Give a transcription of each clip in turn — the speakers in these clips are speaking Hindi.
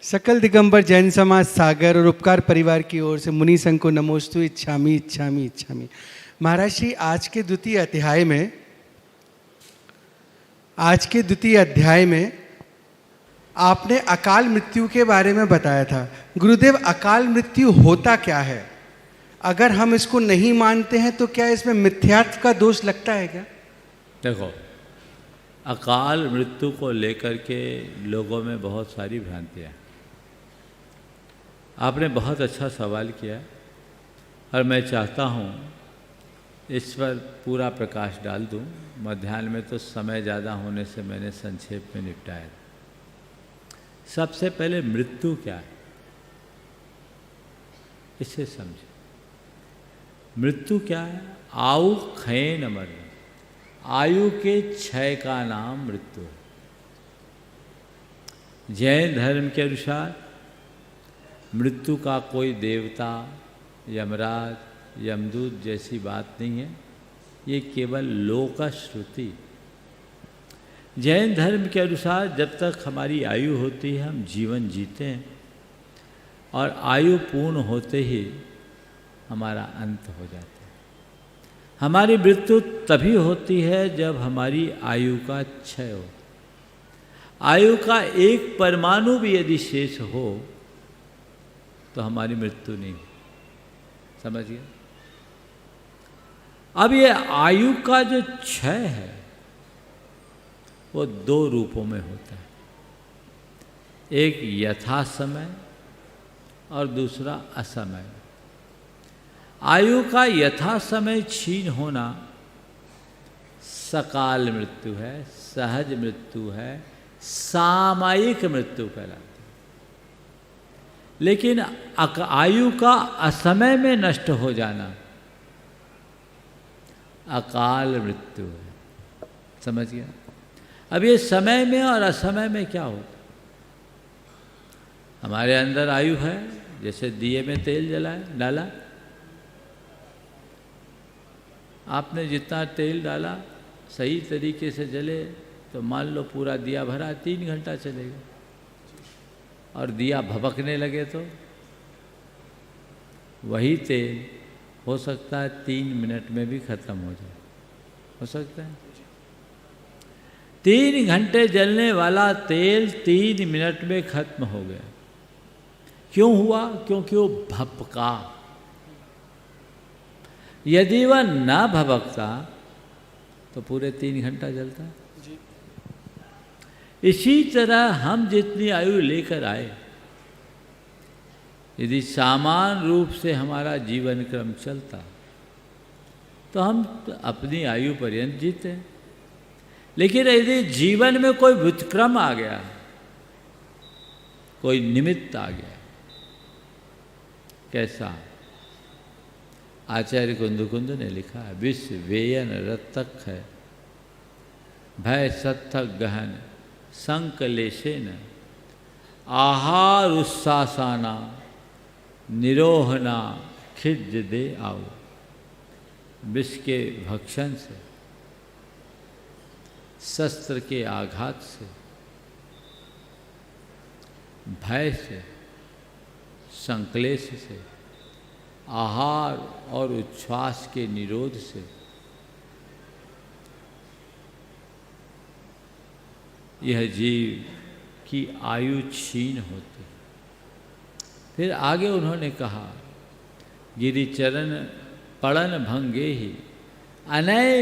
सकल दिगंबर जैन समाज सागर और उपकार परिवार की ओर से मुनि संघ को नमोस्तु इच्छामि इच्छामि इच्छामि। महाराज श्री आज के द्वितीय अध्याय में आपने अकाल मृत्यु के बारे में बताया था। गुरुदेव, अकाल मृत्यु होता क्या है? अगर हम इसको नहीं मानते हैं तो क्या इसमें मिथ्यात्व का दोष लगता है क्या? देखो, अकाल मृत्यु को लेकर के लोगों में बहुत सारी भ्रांतियाँ। आपने बहुत अच्छा सवाल किया और मैं चाहता हूँ इस पर पूरा प्रकाश डाल दूँ। मध्याह्न में तो समय ज़्यादा होने से मैंने संक्षेप में निपटाया। सबसे पहले मृत्यु क्या है, इसे समझे। मृत्यु क्या है? आयु क्षय न मरना, आयु के क्षय का नाम मृत्यु है। जैन धर्म के अनुसार मृत्यु का कोई देवता, यमराज, यमदूत जैसी बात नहीं है, ये केवल लोक श्रुति। जैन धर्म के अनुसार जब तक हमारी आयु होती है हम जीवन जीते हैं और आयु पूर्ण होते ही हमारा अंत हो जाता है। हमारी मृत्यु तभी होती है जब हमारी आयु का क्षय हो। आयु का एक परमाणु भी यदि शेष हो तो हमारी मृत्यु नहीं। समझिए, अब ये आयु का जो क्षय है वो दो रूपों में होता है, एक यथा समय और दूसरा असमय। आयु का यथा समय छीन होना सकाल मृत्यु है, सहज मृत्यु है, सामयिक मृत्यु कहलाती है। लेकिन आयु का असमय में नष्ट हो जाना अकाल मृत्यु है। समझ गया? अब ये समय में और असमय में क्या होता? हमारे अंदर आयु है, जैसे दिए में तेल डाला, आपने जितना तेल डाला सही तरीके से जले तो मान लो पूरा दिया भरा 3 घंटा चलेगा, और दिया भभकने लगे तो वही तेल हो सकता है 3 मिनट में भी खत्म हो जाए। हो सकता है 3 घंटे जलने वाला तेल 3 मिनट में खत्म हो गया। क्यों हुआ? क्योंकि वो भपका। यदि वह ना भभकता तो पूरे 3 घंटा जलता। इसी तरह हम जितनी आयु लेकर आए, यदि समान रूप से हमारा जीवन क्रम चलता तो हम अपनी आयु पर्यंत जीते। लेकिन यदि जीवन में कोई व्युत्क्रम आ गया, कोई निमित्त आ गया, कैसा? आचार्य कुंद ने लिखा है, विश्व वेयन रतक है, भय सत्थक गहन संकलेशेन आहार उस्सासाना निरोहना खिज दे आओ। विष के भक्षण से, शस्त्र के आघात से, भय से, संक्लेश से, आहार और उच्छ्वास के निरोध से यह जीव की आयु क्षीण होती। फिर आगे उन्होंने कहा, गिरिचरण पड़न भंगे ही अनय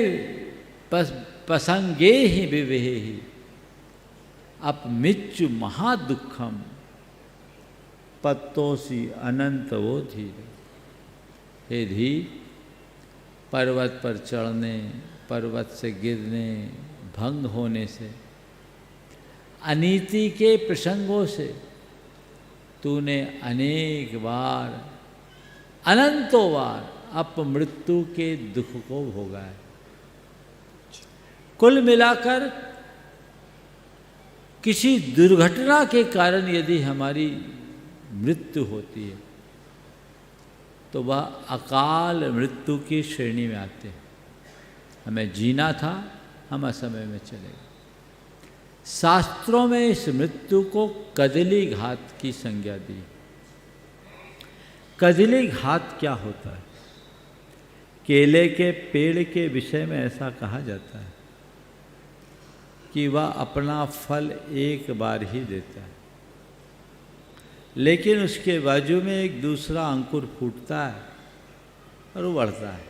पसंगे ही विवेह ही अपमिच्चु महादुखम पत्तोसी अनंत वो धीर। हे धीर, पर्वत पर चढ़ने, पर्वत से गिरने, भंग होने से, अनीति के प्रसंगों से तूने अनेक बार, अनंतों बार अपमृत्यु के दुख को भोगा है। कुल मिलाकर किसी दुर्घटना के कारण यदि हमारी मृत्यु होती है तो वह अकाल मृत्यु की श्रेणी में आते हैं। हमें जीना था, हम असमय में चले गए। शास्त्रों में इस मृत्यु को कदली घात की संज्ञा दी। कदली घात क्या होता है? केले के पेड़ के विषय में ऐसा कहा जाता है कि वह अपना फल एक बार ही देता है, लेकिन उसके बाजू में एक दूसरा अंकुर फूटता है और वो बढ़ता है।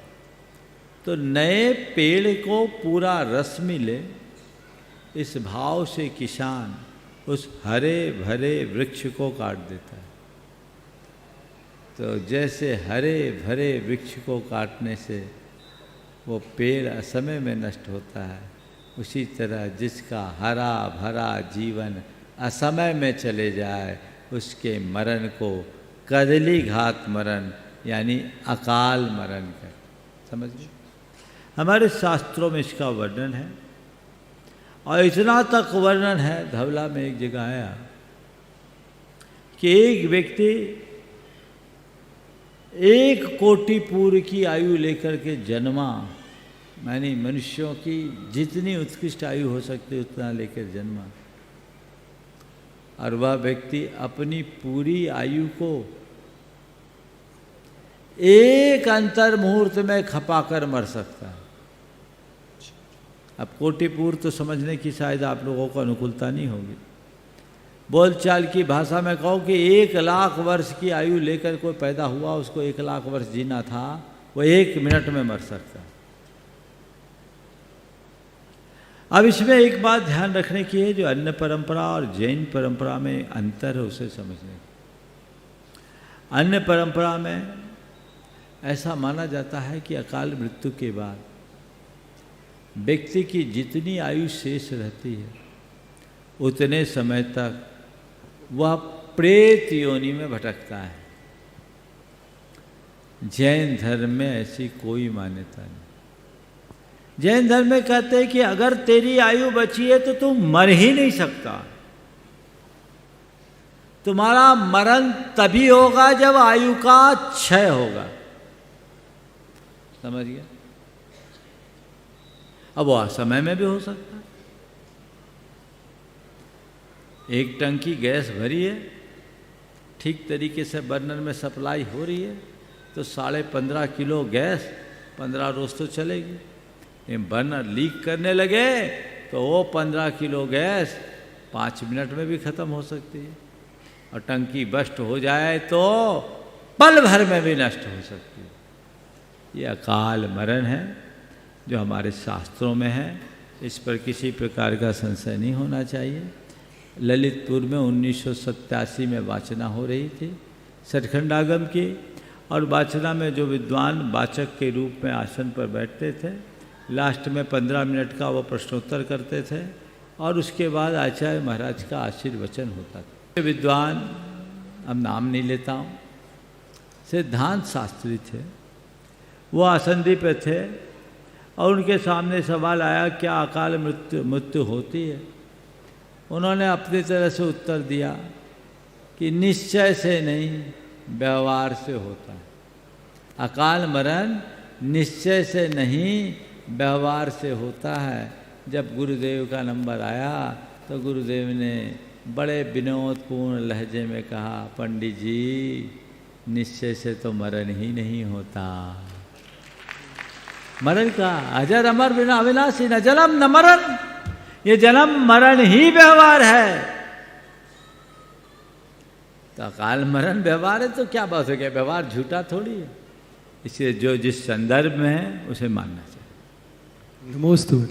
तो नए पेड़ को पूरा रस मिले, इस भाव से किसान उस हरे भरे वृक्ष को काट देता है। तो जैसे हरे भरे वृक्ष को काटने से वो पेड़ असमय में नष्ट होता है, उसी तरह जिसका हरा भरा जीवन असमय में चले जाए उसके मरण को कदली घात मरण यानी अकाल मरण कर समझिए। हमारे शास्त्रों में इसका वर्णन है और इतना तक वर्णन है, धवला में एक जगह आया कि एक व्यक्ति 1 कोटि पूर्व की आयु लेकर के जन्मा, यानी मनुष्यों की जितनी उत्कृष्ट आयु हो सकती उतना लेकर जन्मा, और वह व्यक्ति अपनी पूरी आयु को एक अंतर मुहूर्त में खपाकर मर सकता है। अब कोटि पूर्व तो समझने की शायद आप लोगों को अनुकूलता नहीं होगी। बोलचाल की भाषा में कहो कि 1 लाख वर्ष की आयु लेकर कोई पैदा हुआ, उसको 1 लाख वर्ष जीना था, वो 1 मिनट में मर सकता है। अब इसमें एक बात ध्यान रखने की है, जो अन्य परंपरा और जैन परंपरा में अंतर है उसे समझने। अन्य परंपरा में ऐसा माना जाता है कि अकाल मृत्यु के बाद व्यक्ति की जितनी आयु शेष रहती है उतने समय तक वह प्रेत योनि में भटकता है। जैन धर्म में ऐसी कोई मान्यता नहीं। जैन धर्म में कहते हैं कि अगर तेरी आयु बची है तो तू मर ही नहीं सकता। तुम्हारा मरण तभी होगा जब आयु का क्षय होगा। समझ गया? अब वह समय में भी हो सकता है। एक टंकी गैस भरी है, ठीक तरीके से बर्नर में सप्लाई हो रही है, तो 15.5 किलो गैस 15 रोज तो चलेगी। बर्नर लीक करने लगे तो वो 15 किलो गैस 5 मिनट में भी ख़त्म हो सकती है, और टंकी बस्ट हो जाए तो पल भर में भी नष्ट हो सकती है। ये अकाल मरण है जो हमारे शास्त्रों में है, इस पर किसी प्रकार का संशय नहीं होना चाहिए। ललितपुर में 1987 में वाचना हो रही थी सचखंडागम की, और वाचना में जो विद्वान वाचक के रूप में आसन पर बैठते थे, लास्ट में 15 मिनट का वो प्रश्नोत्तर करते थे, और उसके बाद आचार्य महाराज का आशीर्वचन होता था। विद्वान, अब नाम नहीं लेता हूँ, सिद्धांत शास्त्री थे, वो आसंदी पे थे, और उनके सामने सवाल आया क्या अकाल मृत्यु होती है। उन्होंने अपनी तरह से उत्तर दिया कि निश्चय से नहीं, व्यवहार से होता है। अकाल मरण निश्चय से नहीं, व्यवहार से होता है। जब गुरुदेव का नंबर आया तो गुरुदेव ने बड़े विनोदपूर्ण लहजे में कहा, पंडित जी निश्चय से तो मरण ही नहीं होता। मरण का अजर अमर बिना अविनाशी, न जन्म न मरण, ये जन्म मरण ही व्यवहार है। तो अकाल मरण व्यवहार है तो क्या बात हो गया, व्यवहार झूठा थोड़ी है। इसलिए जो जिस संदर्भ में है उसे मानना चाहिए। नमोस्तु।